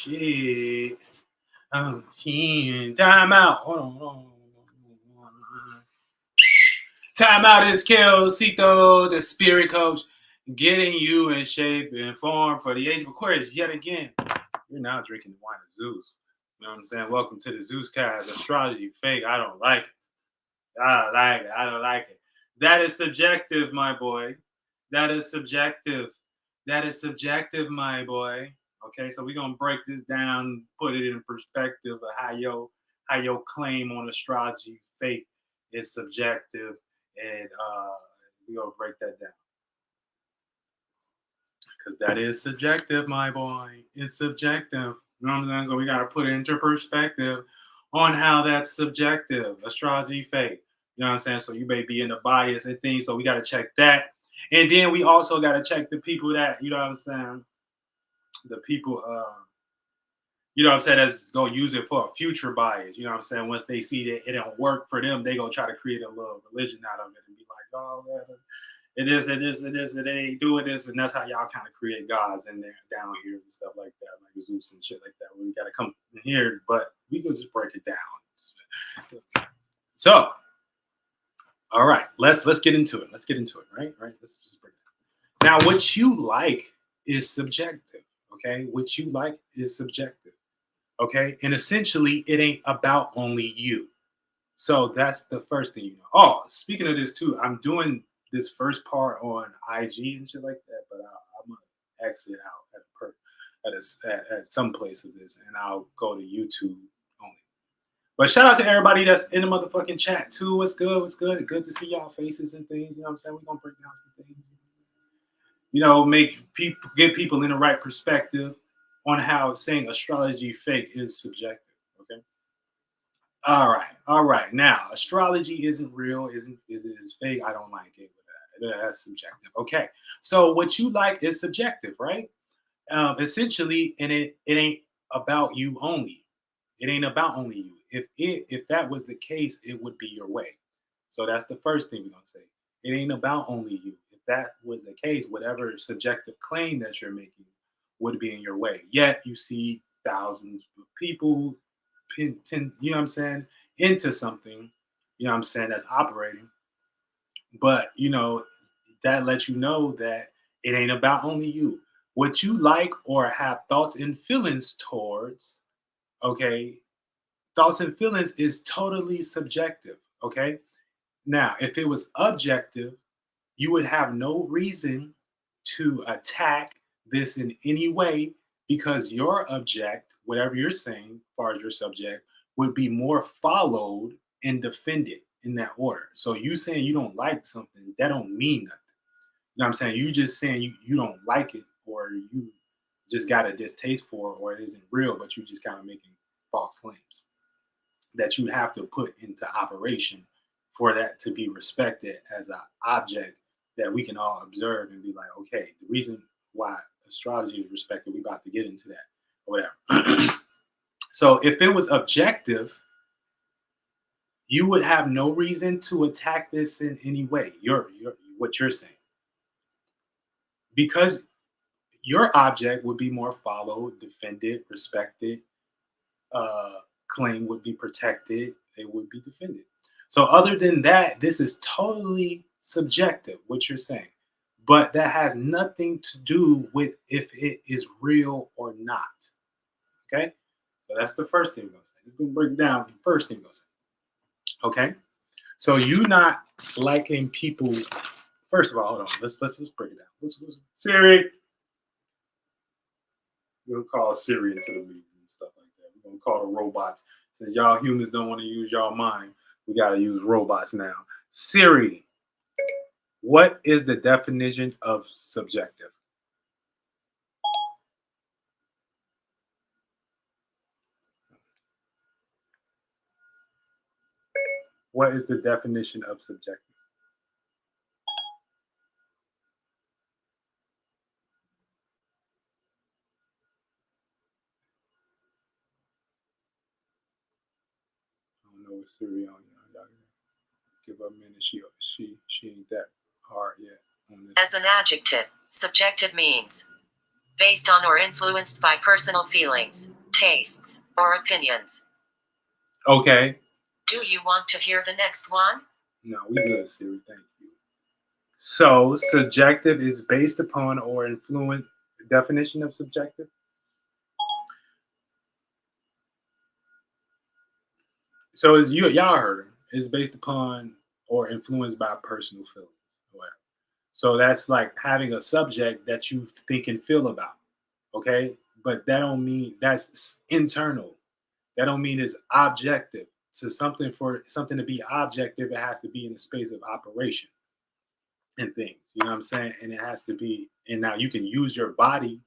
shit. Oh shit. Time out. Hold on. Time out is Cito, the spirit coach, getting you in shape and form for the age of Aquarius yet again. You're now drinking the wine of Zeus. You know what I'm saying? Welcome to the Zeus cast. Astrology fake. I don't like it. I don't like it. That is subjective, my boy. That is subjective. That is subjective, my boy. Okay, so we're gonna break this down, put it in perspective of how your claim on astrology fake is subjective, and we're gonna break that down. Because that is subjective, my boy. It's subjective. You know what I'm saying? So we gotta put it into perspective on how that's subjective. Astrology fake. You know what I'm saying? So you may be in the bias and things, so we gotta check that. And then we also gotta check the people that, you know what I'm saying, the people you know what I'm saying, that's gonna use it for a future bias. You know what I'm saying? Once they see that it don't work for them, they gonna try to create a little religion out of it and be like, oh man, it ain't doing this, and that's how y'all kind of create gods in there down here and stuff like that, like Zeus and shit like that. We gotta come in here, but we can just break it down. So, all right, let's get into it. Let's get into it, right? Let's just break it down. Now, what you like is subjective, okay? What you like is subjective, okay? And essentially, it ain't about only you. So that's the first thing you know. Oh, speaking of this too, I'm doing this first part on IG and shit like that, but I'm gonna exit out at some place of this, and I'll go to YouTube only. But shout out to everybody that's in the motherfucking chat too. What's good? What's good? Good to see y'all faces and things. You know what I'm saying? We're gonna break down some things. You know, make people get people in the right perspective on how saying astrology fake is subjective. Okay. All right. Now, astrology isn't real, is fake. I don't like it. That's subjective. Okay. So what you like is subjective, right? Essentially, and it ain't about you only. It ain't about only you. If that was the case, it would be your way. So that's the first thing we're gonna say. It ain't about only you. If that was the case, whatever subjective claim that you're making would be in your way. Yet you see thousands of people you know what I'm saying, into something, you know what I'm saying, that's operating. But you know, that lets you know that it ain't about only you. What you like or have thoughts and feelings towards, okay, thoughts and feelings is totally subjective. Okay. Now, if it was objective, you would have no reason to attack this in any way because your object, whatever you're saying, as far as your subject, would be more followed and defended in that order. So you saying you don't like something, that don't mean nothing. You know what I'm saying? You just saying you don't like it, or you just got a distaste for it, or it isn't real, but you just kind of making false claims that you have to put into operation for that to be respected as an object that we can all observe and be like, okay, the reason why astrology is respected, we about to get into that or whatever. So if it was objective, you would have no reason to attack this in any way. What you're saying, because your object would be more followed, defended, respected, claim would be protected, it would be defended. So other than that, this is totally subjective, what you're saying. But that has nothing to do with if it is real or not. Okay? So that's the first thing we're gonna say. It's gonna break down the first thing we're gonna say. Okay? So you not liking people. First of all, hold on. Let's break it down. Let's Siri. We'll call Siri into the meeting and stuff like that. We're gonna call the robots. Since y'all humans don't want to use y'all mind, we gotta use robots now. Siri, what is the definition of subjective? What is the definition of subjective? I don't know what Siri on y'all. Give her a minute. She ain't that hard yet. As an adjective, subjective means based on or influenced by personal feelings. tastes or opinions. Okay. Do you want to hear the next one? No, we good, Siri. Thank you. So, subjective is based upon or influence. Definition of subjective. So, as y'all heard her, is based upon or influenced by personal feelings. Or whatever. So that's like having a subject that you think and feel about. Okay, but that don't mean that's internal. That don't mean it's objective. To something for something to be objective, it has to be in the space of operation and things. You know what I'm saying? And it has to be. And now you can use your body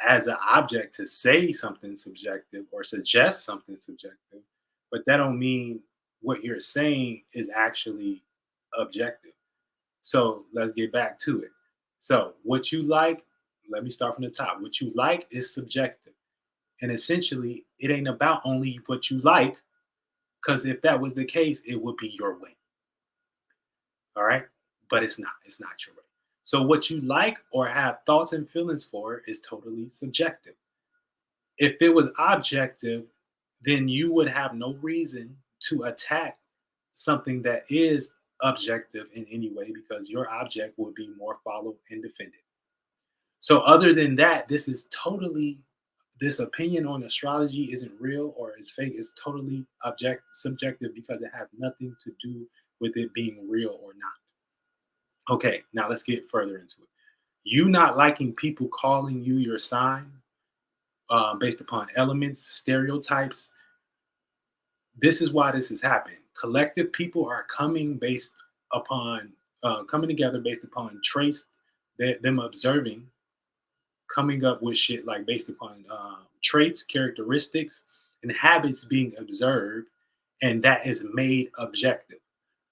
as an object to say something subjective or suggest something subjective, but that don't mean what you're saying is actually objective. So let's get back to it. So what you like, let me start from the top. What you like is subjective. And essentially, it ain't about only what you like, because if that was the case, it would be your way. All right. But it's not. It's not your way. So what you like or have thoughts and feelings for is totally subjective. If it was objective, then you would have no reason to attack something that is objective in any way because your object would be more followed and defended. So, other than that, this opinion on astrology isn't real or is fake. It's totally subjective because it has nothing to do with it being real or not. Okay, now let's get further into it. You not liking people calling you your sign based upon elements, stereotypes. This is why this is happening. Collective people are coming together based upon traits that them observing, coming up with shit like based upon traits, characteristics, and habits being observed, and that is made objective.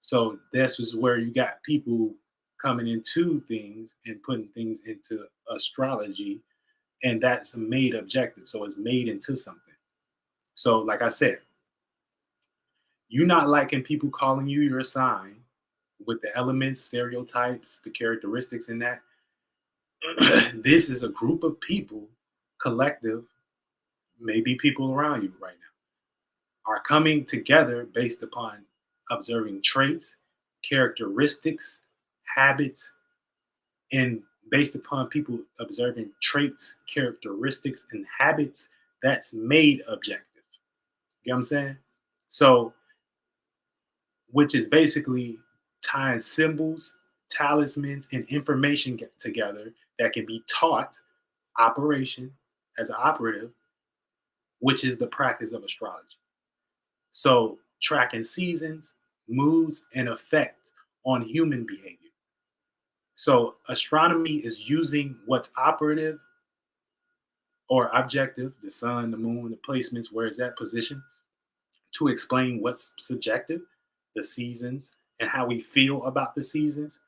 So this is where you got people coming into things and putting things into astrology, and that's made objective. So it's made into something. So, like I said, you not liking people calling you your sign with the elements, stereotypes, the characteristics in that. This is a group of people, collective, maybe people around you right now, are coming together based upon observing traits, characteristics, habits, and based upon people observing traits, characteristics, and habits that's made objective. You know what I'm saying? So which is basically tying symbols, talismans, and information together that can be taught operation as an operative, which is the practice of astrology. So tracking seasons, moods, and effect on human behavior. So astronomy is using what's operative or objective, the sun, the moon, the placements, where is that position, to explain what's subjective, the seasons, and how we feel about the seasons,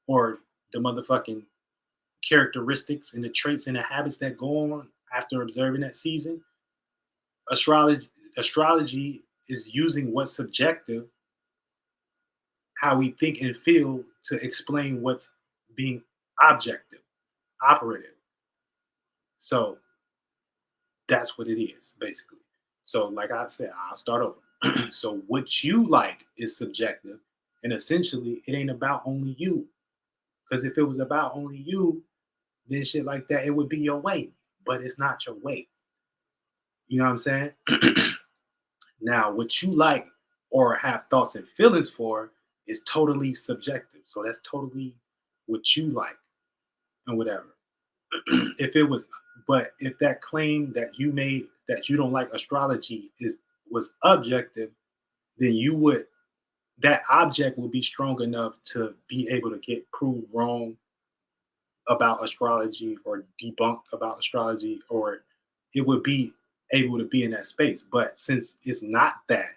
or the motherfucking characteristics and the traits and the habits that go on after observing that season. Astrology is using what's subjective, how we think and feel, to explain what's being objective, operative. So that's what it is, basically. So, like I said, I'll start over. So, what you like is subjective, and essentially, it ain't about only you. Because if it was about only you, then shit like that, it would be your way. But it's not your way. You know what I'm saying? Now, what you like or have thoughts and feelings for is totally subjective. So that's totally what you like and whatever. If it was, but if that claim that you made that you don't like astrology is was objective, then you would that object will be strong enough to be able to get proved wrong about astrology or debunked about astrology, or it would be able to be in that space. But since it's not that,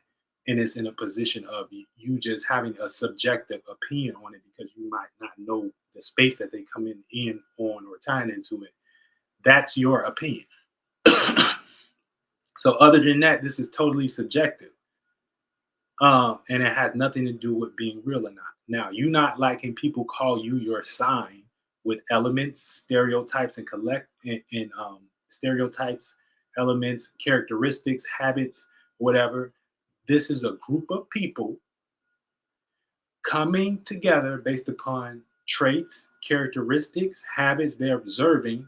and it's in a position of you just having a subjective opinion on it because you might not know the space that they come in on or tying into it, that's your opinion. So other than that, this is totally subjective. And it has nothing to do with being real or not. Now, you not liking people call you your sign with elements, stereotypes, and stereotypes elements, characteristics, habits, whatever. This is a group of people coming together based upon traits, characteristics, habits they're observing,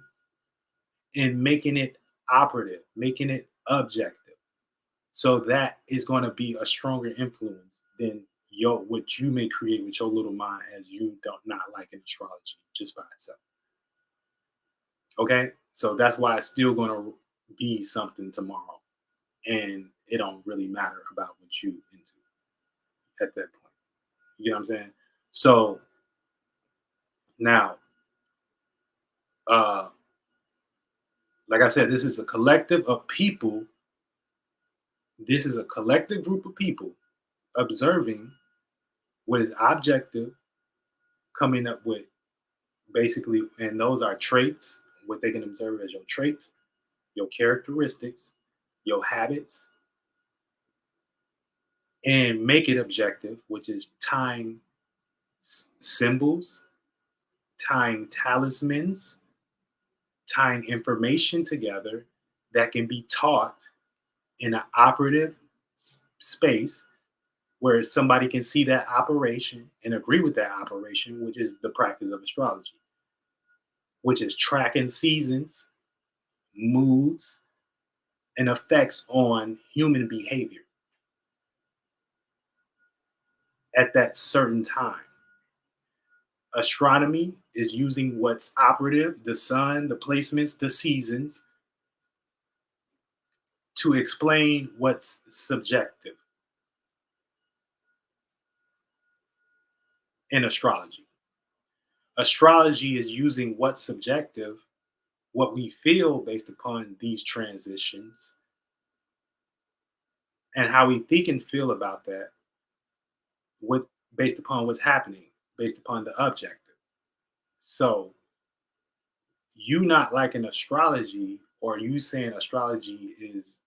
and making it operative, making it objective. So that is going to be a stronger influence than your what you may create with your little mind as you don't not like an astrology just by itself. Okay, so that's why it's still going to be something tomorrow, and it don't really matter about what you into at that point. You know what I'm saying? So now, uh, like I said, this is a collective of people. This is a collective group of people observing what is objective, coming up with basically, and those are traits, what they can observe as your traits, your characteristics, your habits, and make it objective, which is tying symbols, tying talismans, tying information together that can be taught in an operative space where somebody can see that operation and agree with that operation, which is the practice of astrology, which is tracking seasons, moods, and effects on human behavior at that certain time. Astronomy is using what's operative, the sun, the placements, the seasons, to explain what's subjective in astrology. Astrology is using what's subjective, what we feel based upon these transitions, and how we think and feel about that, what based upon what's happening, based upon the objective. So you not liking astrology or you saying astrology is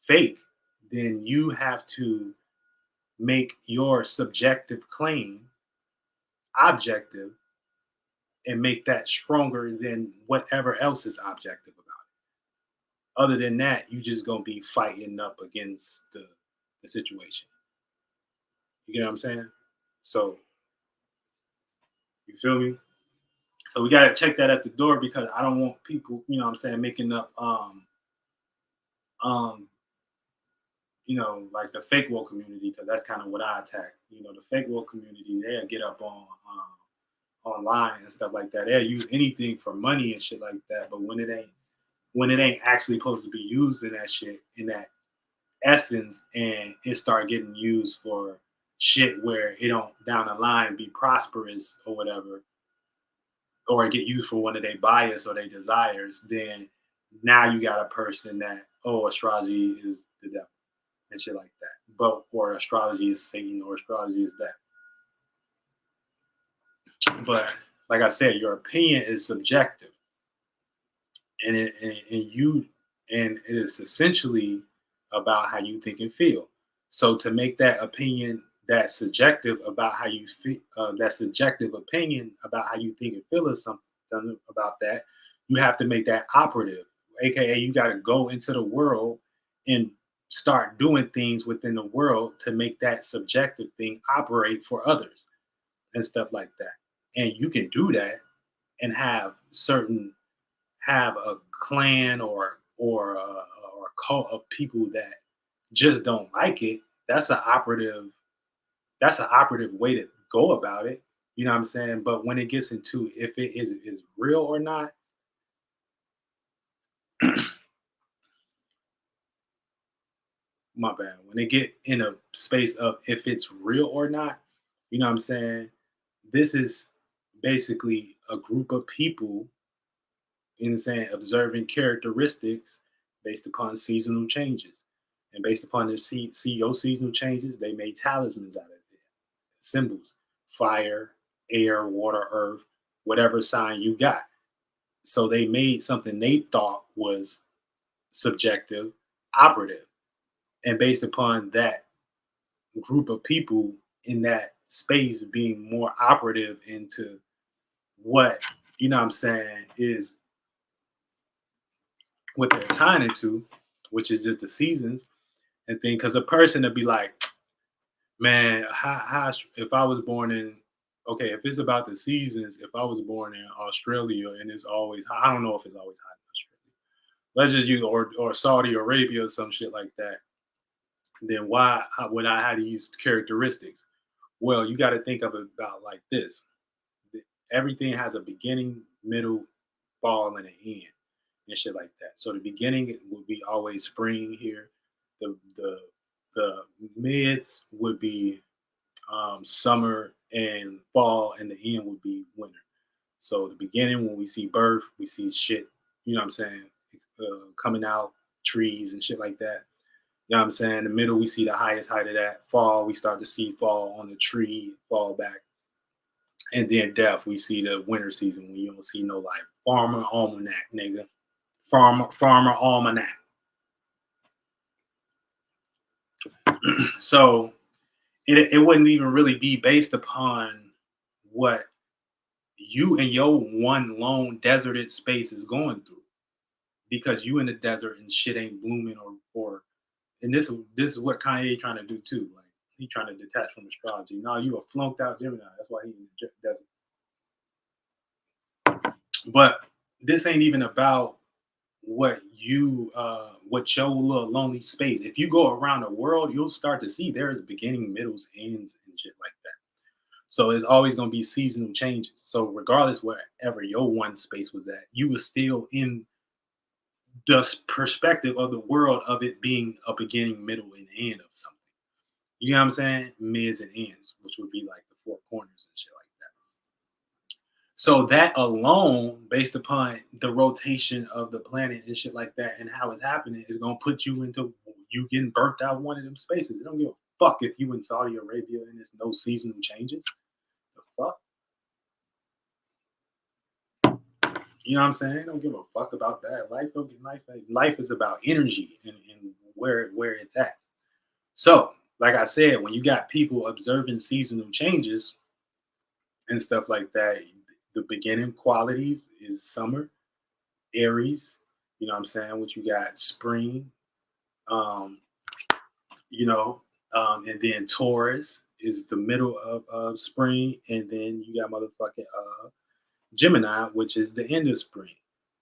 fake, then you have to make your subjective claim objective and make that stronger than whatever else is objective about it. Other than that, you just gonna be fighting up against the situation. You get what I'm saying? So you feel me? So we gotta check that at the door because I don't want people, you know what I'm saying, making up um like the fake woke community, because that's kind of what I attack. The fake woke community, they'll get up on online and stuff like that. They'll use anything for money and shit like that. But when it ain't actually supposed to be used in that shit, in that essence, and it start getting used for shit where it don't down the line be prosperous or whatever, or get used for one of their bias or their desires, then now you got a person that, oh, astrology is the devil and shit like that. But or astrology is Satan or astrology is that. But like I said, your opinion is subjective, and it is essentially about how you think and feel. So to make that opinion that subjective about how you feel, that subjective opinion about how you think and feel is something about that, you have to make that operative. AKA, you got to go into the world and start doing things within the world to make that subjective thing operate for others and stuff like that. And you can do that and have a clan or a cult of people that just don't like it. That's an operative way to go about it. You know what I'm saying? But when it gets into if it is real or not, my bad. When they get in a space of if it's real or not, you know what I'm saying? This is basically a group of people in saying observing characteristics based upon seasonal changes. And based upon the CEO seasonal changes, they made talismans out of it. Symbols: fire, air, water, earth, whatever sign you got. So they made something they thought was subjective, operative. And based upon that group of people in that space being more operative into what, you know what I'm saying, is what they're tying it to, which is just the seasons and thing. Because a person to be like, man, if I was born in, okay, if it's about the seasons, if I was born in Australia and it's always hot, I don't know if it's always hot in Australia. Let's just use or Saudi Arabia or some shit like that. Then why would I have these characteristics? Well, you got to think of it about like this: everything has a beginning, middle, fall, and an end, and shit like that. So the beginning would be always spring here. The mids would be summer and fall, and the end would be winter. So the beginning, when we see birth, we see shit, you know what I'm saying, coming out, trees and shit like that. You know what I'm saying? In the middle, we see the highest height of that. Fall, we start to see fall on the tree, fall back. And then death, we see the winter season when you don't see no life. Farmer Almanac, nigga. Farmer Almanac. So it wouldn't even really be based upon what you and your one lone deserted space is going through, because you in the desert and shit ain't blooming or and this is what Kanye trying to do too. Like he trying to detach from astrology. No, you a flunked out Gemini. That's why he in the desert. But this ain't even about what your little lonely space. If you go around the world, you'll start to see there is beginning, middles, ends, and shit like that. So it's always gonna be seasonal changes. So regardless wherever your one space was at, you were still in the perspective of the world of it being a beginning, middle, and end of something. You know what I'm saying? Mids and ends, which would be like the four corners and shit like that. So that alone, based upon the rotation of the planet and shit like that, and how it's happening, is gonna put you into you getting burnt out one of them spaces. It don't give a fuck if you in Saudi Arabia and there's no seasonal changes. The fuck, you know what I'm saying? Don't give a fuck about that. Life don't get life is about energy and where it's at. So, like I said, when you got people observing seasonal changes and stuff like that, the beginning qualities is summer, Aries, you know what I'm saying? What you got, spring, um, you know, and then Taurus is the middle of spring, and then you got motherfucking Gemini, which is the end of spring.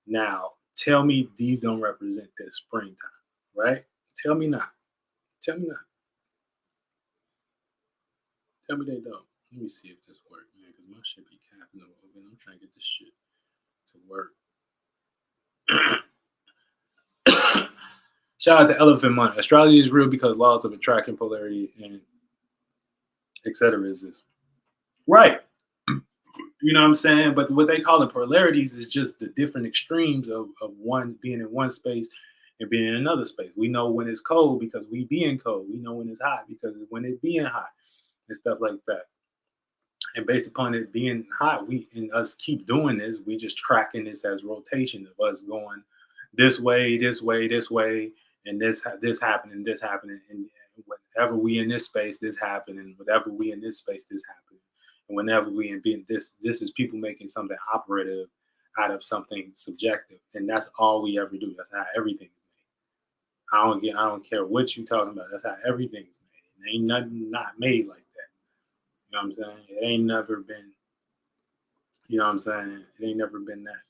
Now, tell me these don't represent the springtime, right? Tell me not. Tell me not. Tell me they don't. Let me see if this works, man, because my shit be capping a little bit. I'm trying to get this shit to work. Shout out to Elephant Money. Astrology is real because laws of attraction, polarity, and etc. is this. Right. You know what I'm saying? But what they call it polarities is just the different extremes of one being in one space and being in another space. We know when it's cold because we being cold. We know when it's hot because when it being hot and stuff like that. And based upon it being hot, we and us keep doing this, we just tracking this as rotation of us going this way, this way, this way, and this happening, and whenever we in this space, this happening. Whenever we in this space, this happening. And whenever we in being this is people making something operative out of something subjective, and that's all we ever do. That's how everything is made. I don't care what you talking about. That's how everything's made. And ain't nothing not made like that. You know what I'm saying? It ain't never been, you know what I'm saying? It ain't never been that.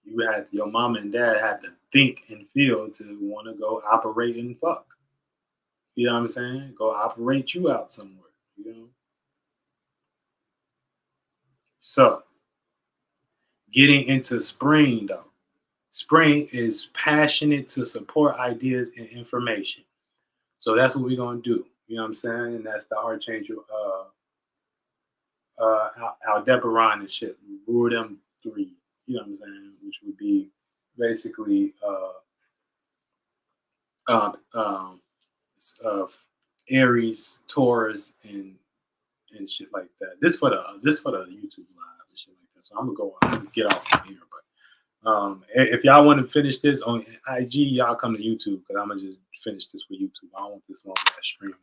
You had your mom and dad had to think and feel to want to go operate and fuck. You know what I'm saying? Go operate you out somewhere, you know? So getting into spring though. Spring is passionate to support ideas and information. So that's what we're gonna do. You know what I'm saying? And that's the Archangel Aldebaran and shit. Rule them three. You know what I'm saying? Which would be basically um, um, uh, Aries, Taurus, and shit like that. This for the YouTube live and shit like that. So I'm gonna get off from here. But if y'all want to finish this on IG, y'all come to YouTube because I'm gonna just finish this with YouTube. I don't want this long ass stream.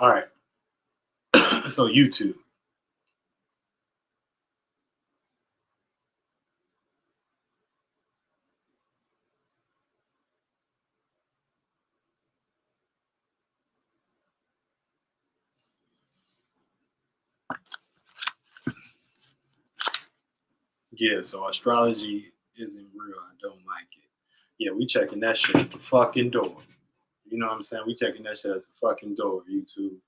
All right. So YouTube. Yeah, so astrology isn't real. I don't like it. Yeah, we checking that shit at the fucking door. You know what I'm saying? We checking that shit at the fucking door, YouTube. You know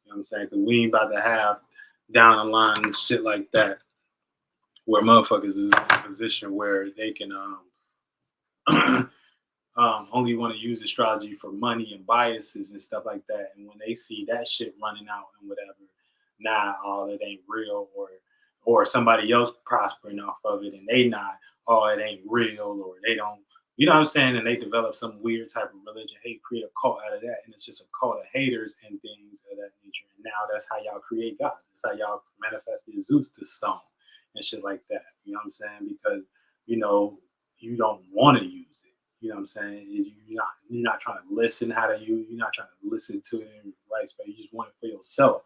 what I'm saying? Because we ain't about to have down the line shit like that where motherfuckers is in a position where they can only want to use astrology for money and biases and stuff like that. And when they see that shit running out and whatever, nah, all it ain't real, or somebody else prospering off of it and they not, oh, it ain't real, or they don't, you know what I'm saying? And they develop some weird type of religion, hey, create a cult out of that, and it's just a cult of haters and things of that nature. And now that's how y'all create gods. That's how y'all manifested Zeus to stone and shit like that. You know what I'm saying? Because you don't want to use it. You know what I'm saying? You're not trying to listen how to use. You're not trying to listen to it in the right space. You just want it for yourself,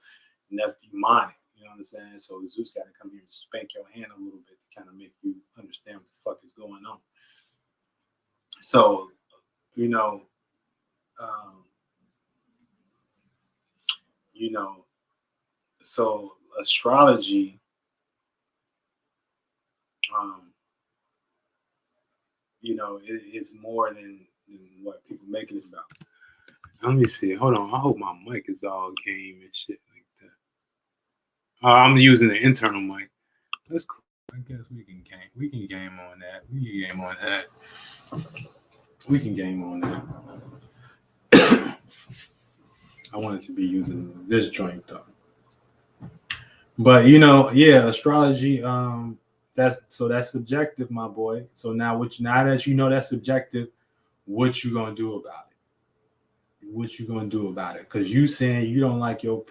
and that's demonic. You know what I'm saying? So Zeus got to come here and spank your hand a little bit to kind of make you understand what the fuck is going on. So, you know, um, so astrology, um, it's more than what people make it about. Let me see. Hold on. I hope my mic is all game and shit like that. I'm using the internal mic. That's cool. I guess we can game. We can game on that. We can game on that. We can game on that. I wanted to be using this joint though. But yeah, astrology. That's subjective, my boy. So now that you know that's subjective, what you gonna do about it? What you gonna do about it? Because you saying you don't like your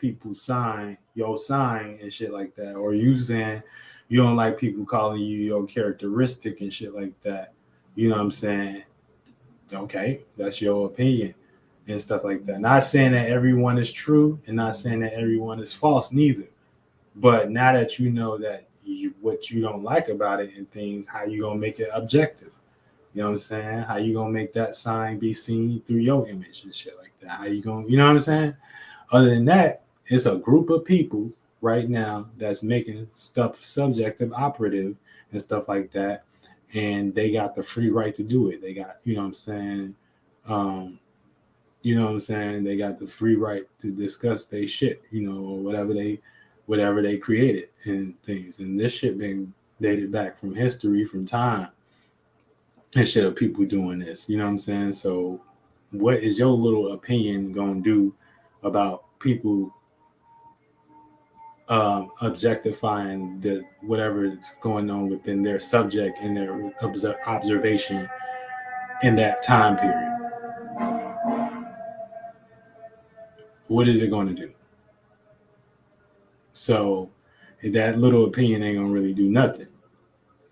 your sign and shit like that, or you saying you don't like people calling you your characteristic and shit like that. You know what I'm saying? Okay, that's your opinion and stuff like that. Not saying that everyone is true and not saying that everyone is false neither. But now that you know that what you don't like about it and things, how you gonna make it objective? You know what I'm saying? How you gonna make that sign be seen through your image and shit like that? How you gonna, you know what I'm saying? Other than that, it's a group of people right now that's making stuff subjective operative and stuff like that. And they got the free right to do it. They got, you know what I'm saying? They got the free right to discuss their shit, or whatever they created and things. And this shit been dated back from history, from time and shit of people doing this. You know what I'm saying? So what is your little opinion gonna do about people objectifying the whatever is going on within their subject and their observation in that time period? What is it going to do? So that little opinion ain't gonna really do nothing.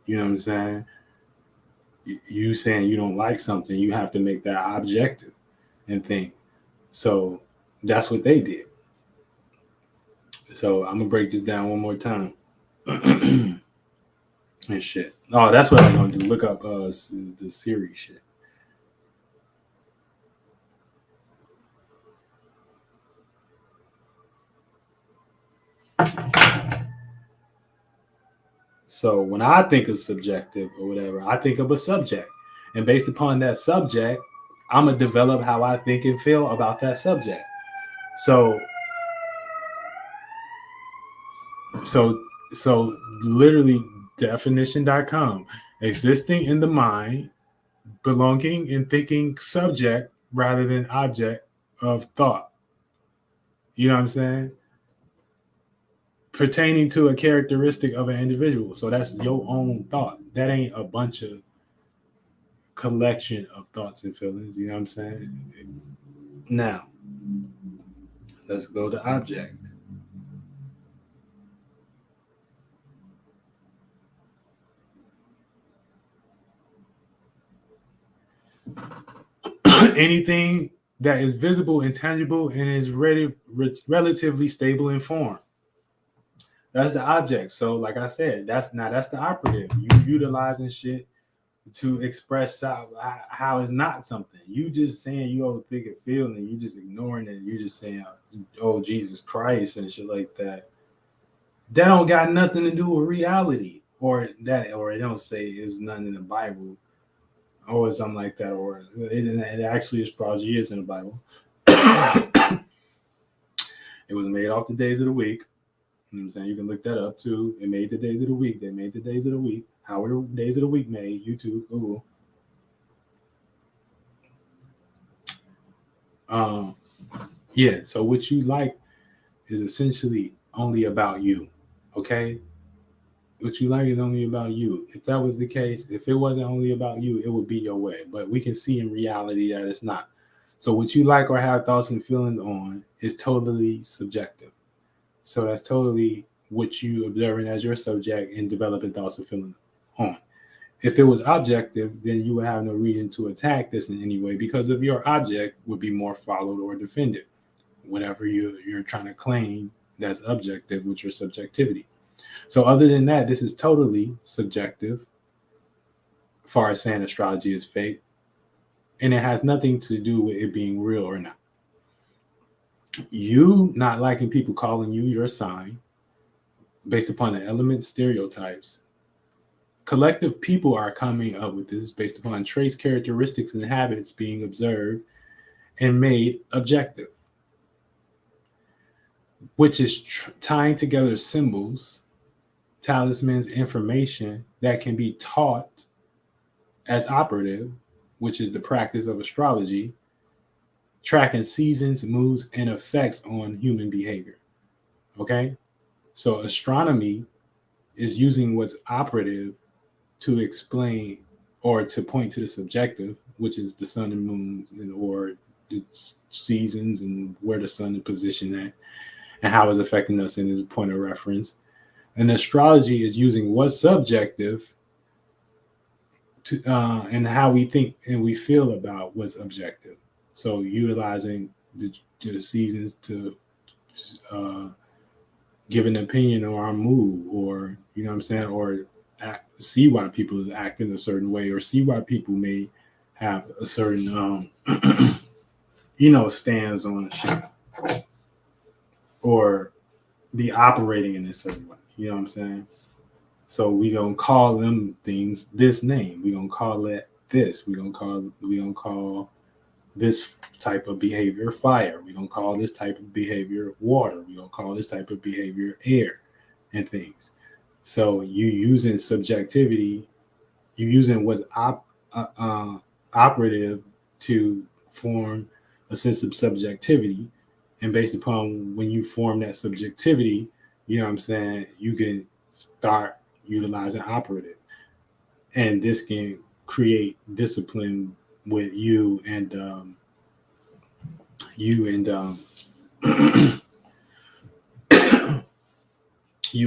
You know what I'm saying? You saying you don't like something, you have to make that objective and think. So that's what they did. So I'm gonna break this down one more time. And shit. Oh, that's what I'm gonna do. Look up the series shit. So when I think of subjective or whatever, I think of a subject. And based upon that subject, I'm gonna develop how I think and feel about that subject. So so literally definition.com. Existing in the mind, belonging and thinking subject rather than object of thought. You know what I'm saying? Pertaining to a characteristic of an individual. So that's your own thought. That ain't a bunch of collection of thoughts and feelings. You know what I'm saying? Now, let's go to object. Anything that is visible and tangible and is relatively stable in form. That's the object. So, like I said, that's the operative. You utilizing shit to express how it's not something. You just saying you don't think it feeling, and you just ignoring it. You just saying, "Oh, Jesus Christ" and shit like that. That don't got nothing to do with reality, or it don't say it's nothing in the Bible, or something like that, or it actually astrology is in the Bible. It was made off the days of the week. You know what I'm saying? You can look that up too. It made the days of the week. They made the days of the week. How were days of the week made? YouTube, Google. Um, yeah. So what you like is essentially only about you. Okay? What you like is only about you. If that was the case, if it wasn't only about you, it would be your way. But we can see in reality that it's not. So what you like or have thoughts and feelings on is totally subjective. So that's totally what you observing as your subject and developing thoughts and feelings on. If it was objective, then you would have no reason to attack this in any way because of your object would be more followed or defended. Whatever you're trying to claim that's objective with your subjectivity. So other than that, this is totally subjective as far as saying astrology is fake. And it has nothing to do with it being real or not. You not liking people calling you your sign based upon the element stereotypes. Collective people are coming up with this based upon traits, characteristics, and habits being observed and made objective, which is tying together symbols, talismans, information that can be taught as operative, which is the practice of astrology, tracking seasons, moods, and effects on human behavior. Okay? So astronomy is using what's operative to explain or to point to the subjective, which is the sun and moon, or the seasons and where the sun is positioned at, and how it's affecting us in this point of reference. And astrology is using what's subjective to and how we think and we feel about what's objective. So utilizing the seasons to uh, give an opinion on our mood, or you know what I'm saying, or see why people is acting a certain way, or see why people may have a certain stands on shit, or be operating in a certain way. You know what I'm saying? So we gonna call them things this name. We gonna call it this. We gonna call this type of behavior fire. We gonna call this type of behavior water. We gonna call this type of behavior air, and things. So you using subjectivity, you using what's operative to form a sense of subjectivity, and based upon when you form that subjectivity, you know what I'm saying, you can start utilizing operative, and this can create discipline with you and you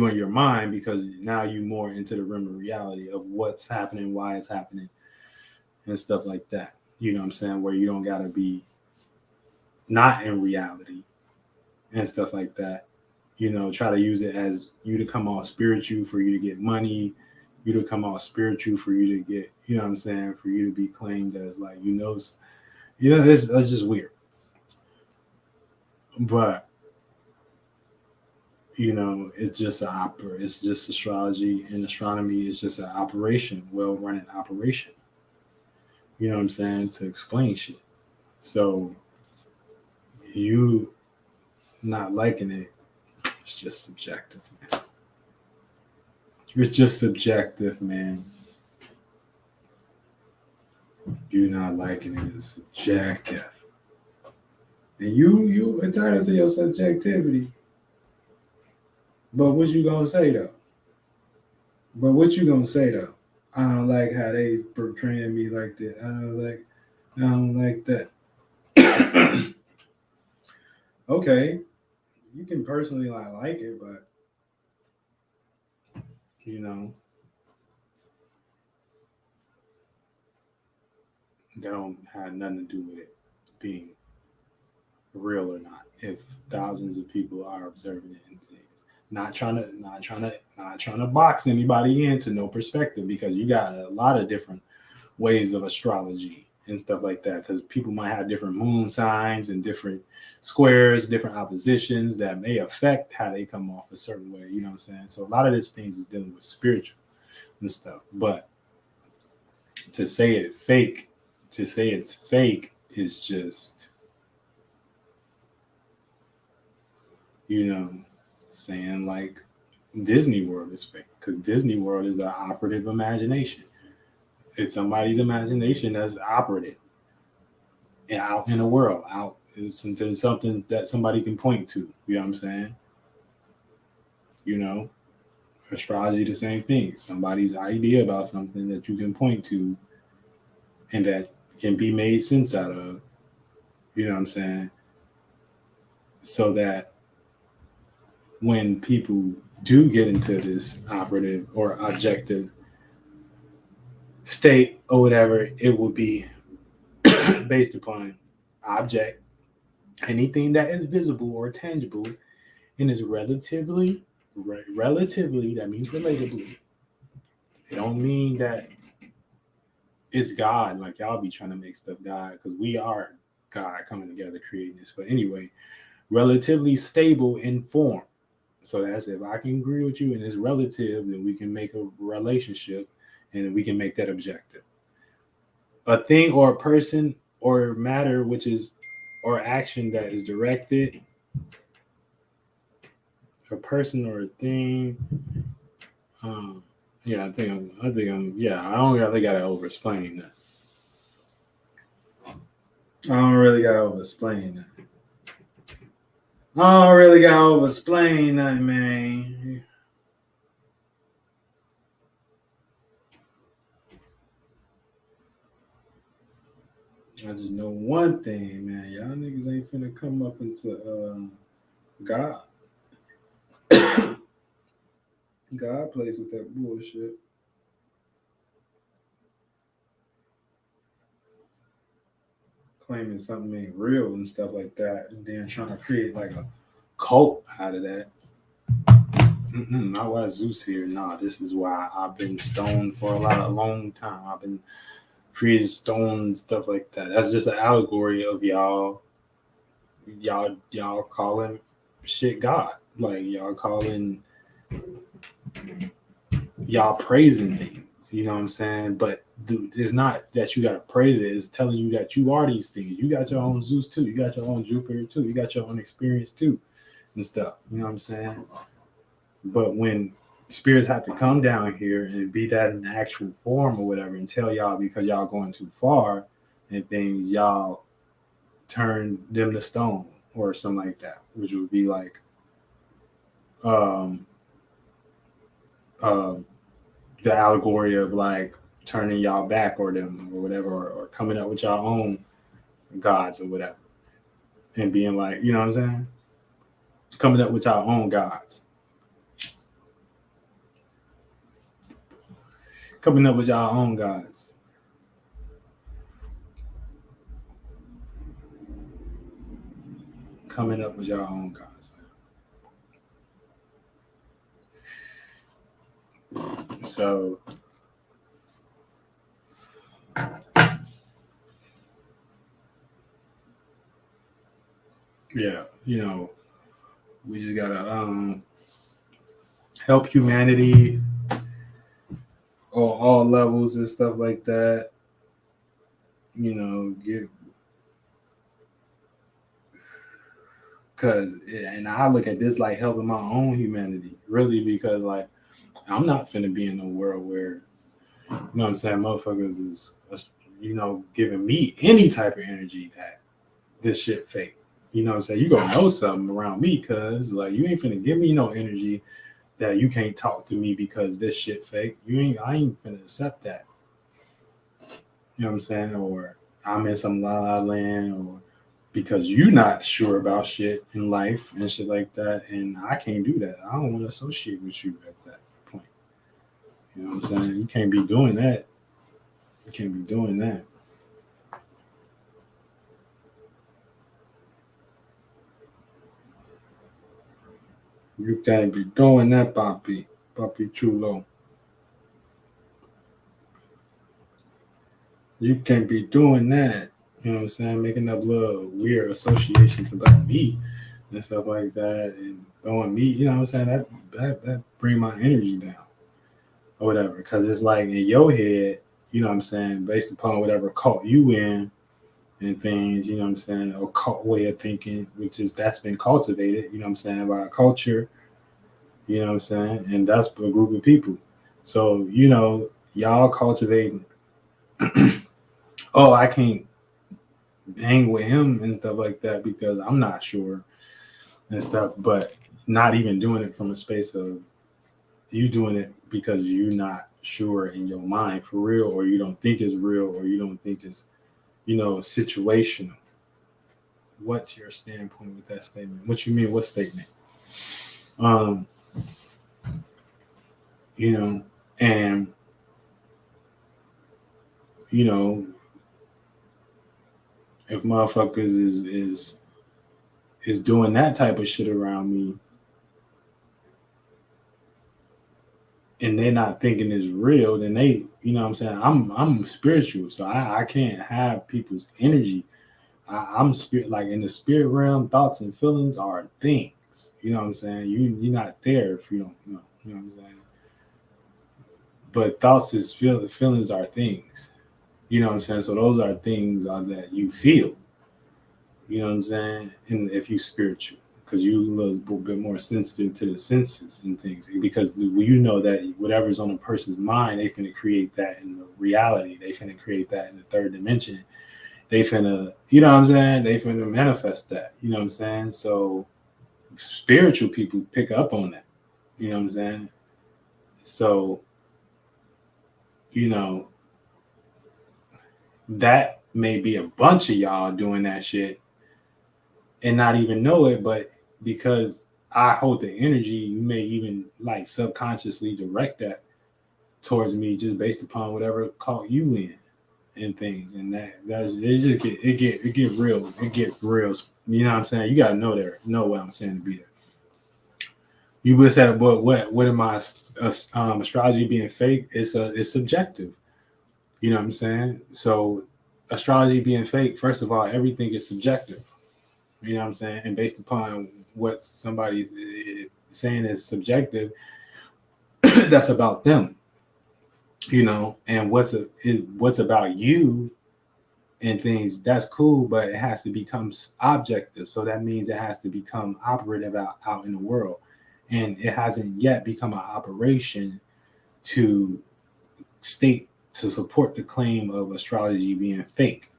and your mind, because now you more into the realm of reality of what's happening, why it's happening, and stuff like that. You know what I'm saying? Where you don't gotta be not in reality and stuff like that. Try to use it as you to come off spiritual for you to get money, you to come off spiritual for you to get, you know what I'm saying, for you to be claimed as like, it's just weird. But it's just an opera. It's just astrology and astronomy is just an operation, well-running operation. You know what I'm saying? To explain shit. So you not liking it, it's just subjective, man. It's just subjective, man. You not liking it is subjective. And you entitled to your subjectivity. But what you gonna say though? I don't like how they portraying me like that. I don't like that. Okay, you can personally like it, but you know that don't have nothing to do with it being real or not. If thousands of people are observing it and things, not trying to box anybody into no perspective, because you got a lot of different ways of astrology and stuff like that, because people might have different moon signs and different squares, different oppositions that may affect how they come off a certain way. You know what I'm saying? So a lot of these things is dealing with spiritual and stuff. But to say it's fake is just, saying like Disney World is fake, because Disney World is an operative imagination. It's somebody's imagination that's operative and out in the world, out is something that somebody can point to. You know what I'm saying? You know, astrology, the same thing. Somebody's idea about something that you can point to and that can be made sense out of. You know what I'm saying? So that when people do get into this operative or objective state or whatever, it will be based upon object, anything that is visible or tangible and is relatively, that means relatably. It don't mean that it's God, like y'all be trying to make stuff God, because we are God coming together creating this. But anyway, relatively stable in form. So that's, if I can agree with you and it's relative, then we can make a relationship and we can make that objective. A thing or a person or matter which is, or action that is directed, a person or a thing. Yeah, I don't really gotta over explain that. I don't really gotta over explain that. I don't really gotta over explain that, man. I just know one thing, man. Y'all niggas ain't finna come up into God. God plays with that bullshit. Claiming something ain't real and stuff like that, and then trying to create like a cult out of that. Not why Zeus here. Nah, this is why I've been stoned for a long time. I've been creating stone and stuff like that. That's just an allegory of y'all calling shit God. Like y'all praising things. You know what I'm saying? But dude, it's not that you gotta praise it. It's telling you that you are these things. You got your own Zeus too. You got your own Jupiter too. You got your own experience too, and stuff. You know what I'm saying? But when spirits have to come down here and be that in actual form or whatever, and tell y'all because y'all going too far and things, y'all turn them to stone or something like that, which would be like um the allegory of like turning y'all back or them or whatever, or coming up with y'all own gods or whatever, and being like, you know what I'm saying, coming up with y'all own gods, coming up with y'all own gods. Coming up with your own gods, man. So yeah, we just gotta help humanity on all levels and stuff like that. Give, and I look at this like helping my own humanity, really, because like I'm not finna be in a world where, you know what I'm saying, motherfuckers is, giving me any type of energy that this shit fake. You know what I'm saying? You gonna know something around me, cuz like you ain't finna give me no energy that you can't talk to me because this shit fake. I ain't finna accept that. You know what I'm saying? Or I'm in some la la land, or because you're not sure about shit in life and shit like that, and I can't do that. I don't want to associate with you at that point. You know what I'm saying? You can't be doing that. You can't be doing that. You can't be doing that, Papi. Papi Chulo. You can't be doing that. You know what I'm saying? Making up little weird associations about me and stuff like that, and throwing me. You know what I'm saying? That bring my energy down or whatever. Because it's like in your head, you know what I'm saying, based upon whatever cult you in and things. You know what I'm saying? Or cult way of thinking, which is that's been cultivated. You know what I'm saying, by a culture. You know what I'm saying? And that's a group of people. So, y'all cultivating, oh, I can't hang with him and stuff like that because I'm not sure and stuff, but not even doing it from a space of you doing it because you're not sure in your mind for real, or you don't think it's real, or you don't think it's, situational. What's your standpoint with that statement? What you mean? What statement? Um, you know, and you know, if motherfuckers is doing that type of shit around me and they're not thinking it's real, then they, you know what I'm saying, I'm spiritual, so I can't have people's energy. I'm spirit, like in the spirit realm, thoughts and feelings are things. You know what I'm saying? You're not there if you don't know. You know what I'm saying? But thoughts is feelings are things. You know what I'm saying? So those are things that you feel. You know what I'm saying? And if you spiritual, because you a little bit more sensitive to the senses and things, because you know that whatever's on a person's mind, they finna create that in the reality. They finna create that in the third dimension. They finna, you know what I'm saying? They finna manifest that. You know what I'm saying? So spiritual people pick up on that. You know what I'm saying? So, you know, that may be a bunch of y'all doing that shit and not even know it, but because I hold the energy, you may even like subconsciously direct that towards me just based upon whatever caught you in and things. And that's it just get real. It get real. You know what I'm saying? You gotta know what I'm saying to be there. You would say, what am I astrology being fake? It's subjective. You know what I'm saying? So astrology being fake, first of all, everything is subjective. You know what I'm saying? And based upon what somebody's saying is subjective, that's about them. And what's about you and things, that's cool, but it has to become objective. So that means it has to become operative out in the world. And it hasn't yet become an operation to state to support the claim of astrology being fake.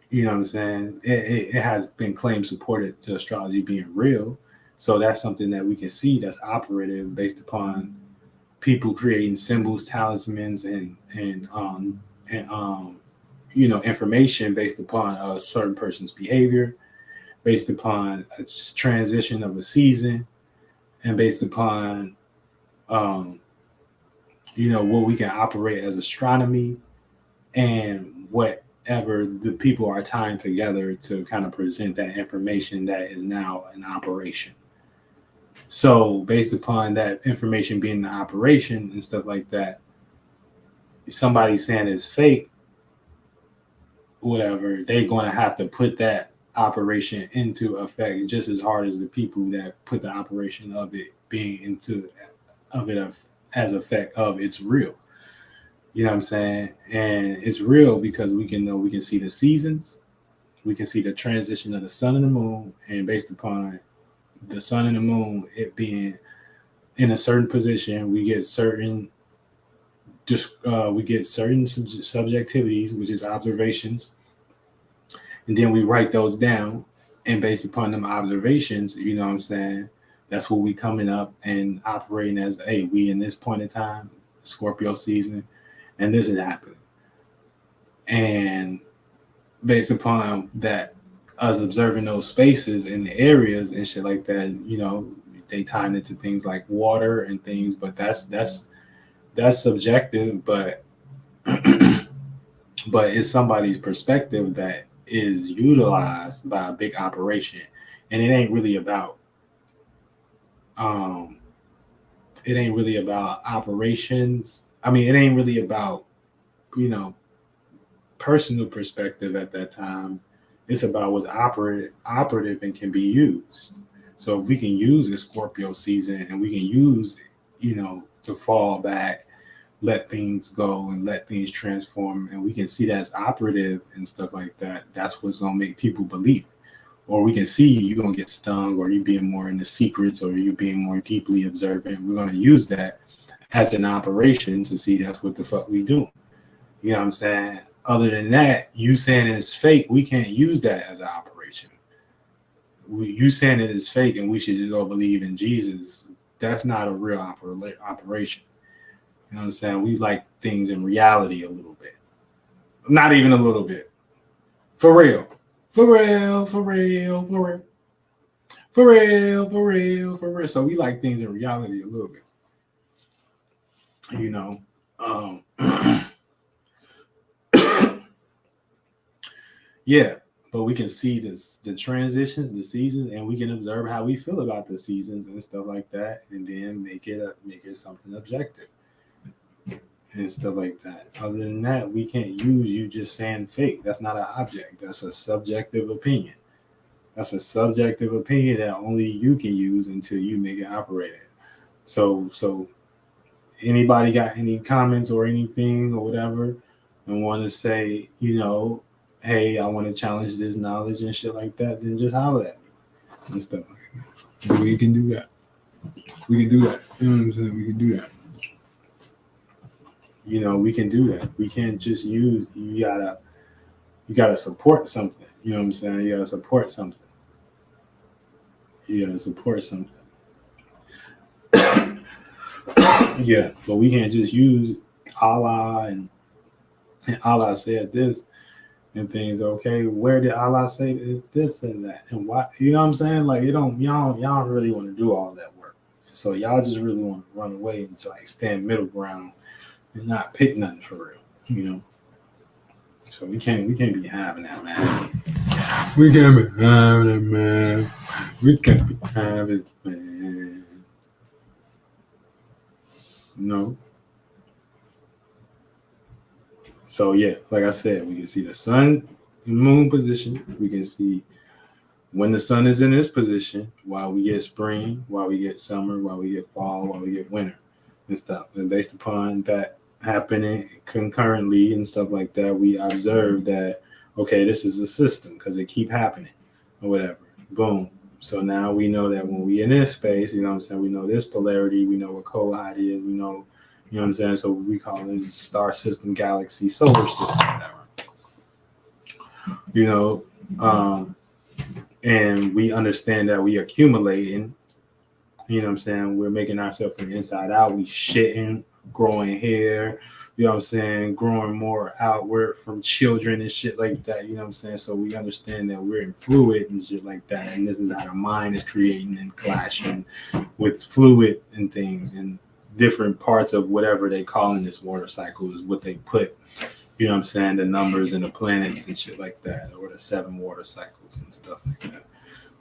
You know what I'm saying? It has been claimed supported to astrology being real. So that's something that we can see that's operative based upon people creating symbols, talismans, and information based upon a certain person's behavior, based upon a transition of a season, and based upon um, what we can operate as astronomy and whatever the people are tying together to kind of present that information that is now in operation. So based upon that information being in operation and stuff like that, somebody saying it's fake, whatever, they're going to have to put that operation into effect just as hard as the people that put the operation of it being into of it as effect of it's real. You know what I'm saying? And it's real because we can see the seasons, we can see the transition of the sun and the moon, and based upon the sun and the moon, it being in a certain position, we get certain subjectivities, which is observations, and then we write those down. And based upon them observations, you know what I'm saying, that's what we coming up and operating as. Hey, we in this point in time, Scorpio season, and this is happening. And based upon that, us observing those spaces and the areas and shit like that, they tie into things like water and things, but that's subjective, but but it's somebody's perspective that is utilized by a big operation, and it ain't really about it ain't really about operations. I mean, it ain't really about, you know, personal perspective at that time. It's about what's operative and can be used. So if we can use a Scorpio season and we can use, to fall back, let things go and let things transform, and we can see that's operative and stuff like that, that's what's gonna make people believe. Or we can see you're gonna get stung, or you being more in the secrets, or you being more deeply observant. We're gonna use that as an operation to see that's what the fuck we do. You know what I'm saying? Other than that, you saying it's fake, we can't use that as an operation. You saying it is fake and we should just go believe in Jesus, that's not a real operation. You know what I'm saying? We like things in reality a little bit. Not even a little bit. For real. For real, for real, for real. For real, for real, for real. So we like things in reality a little bit. You know. Yeah, but we can see the transitions, the seasons, and we can observe how we feel about the seasons and stuff like that, and then make it something objective and stuff like that. Other than that, we can't use you just saying fake. That's not an object. That's a subjective opinion. That's a subjective opinion that only you can use until you make it operative. So anybody got any comments or anything or whatever and want to say, hey, I want to challenge this knowledge and shit like that, then just holler at me and stuff like that. And we can do that. We can do that. You know what I'm saying? We can do that. We can do that. We can't just use. You gotta support something. You know what I'm saying? You gotta support something. You gotta support something. Yeah, but we can't just use Allah and Allah said this and things. Okay, where did Allah say this and that and why? You know what I'm saying? Like y'all don't really want to do all that work. So y'all just really want to run away and like stand middle ground and not pick nothing for real. So we can't be having that, man. We can't be having it, man. We can't be having it, man. No. So yeah, like I said, we can see the sun and moon position. We can see when the sun is in this position, while we get spring, while we get summer, while we get fall, while we get winter and stuff. And based upon that happening concurrently and stuff like that, we observe that, okay, this is a system because it keep happening or whatever. Boom. So now we know that when we in this space, you know what I'm saying, we know this polarity, we know what Kohide is, we know, you know what I'm saying? So we call it star system, galaxy, solar system, whatever. And we understand that we accumulating, you know what I'm saying? We're making ourselves from the inside out. We shitting, growing hair, you know what I'm saying? Growing more outward from children and shit like that, you know what I'm saying? So we understand that we're in fluid and shit like that. And this is how the mind is creating and clashing with fluid and things. And different parts of whatever they call in this water cycle is what they put, you know what I'm saying, the numbers and the planets and shit like that, or the 7 water cycles and stuff like that.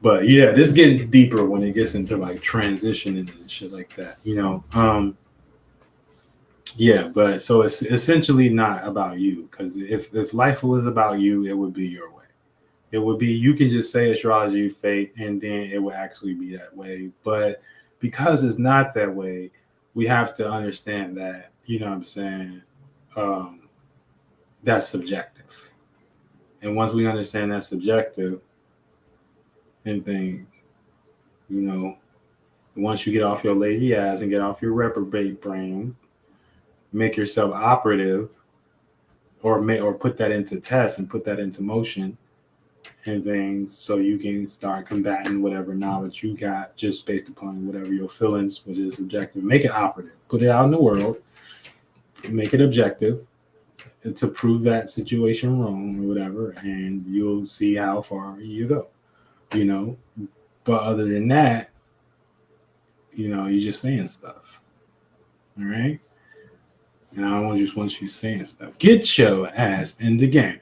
But yeah, this getting deeper when it gets into like transition and shit like that, yeah, but so it's essentially not about you, because if life was about you, it would be your way. It would be, you can just say astrology fake and then it would actually be that way. But because it's not that way, we have to understand that, you know what I'm saying, that's subjective. And once we understand that's subjective and things, once you get off your lazy ass and get off your reprobate brain, make yourself operative, or put that into test and put that into motion and things, so you can start combating whatever knowledge you got just based upon whatever your feelings, which is subjective. Make it operative. Put it out in the world. Make it objective to prove that situation wrong or whatever, and you'll see how far you go. But other than that, you're just saying stuff. All right? And I don't just want you saying stuff. Get your ass in the game.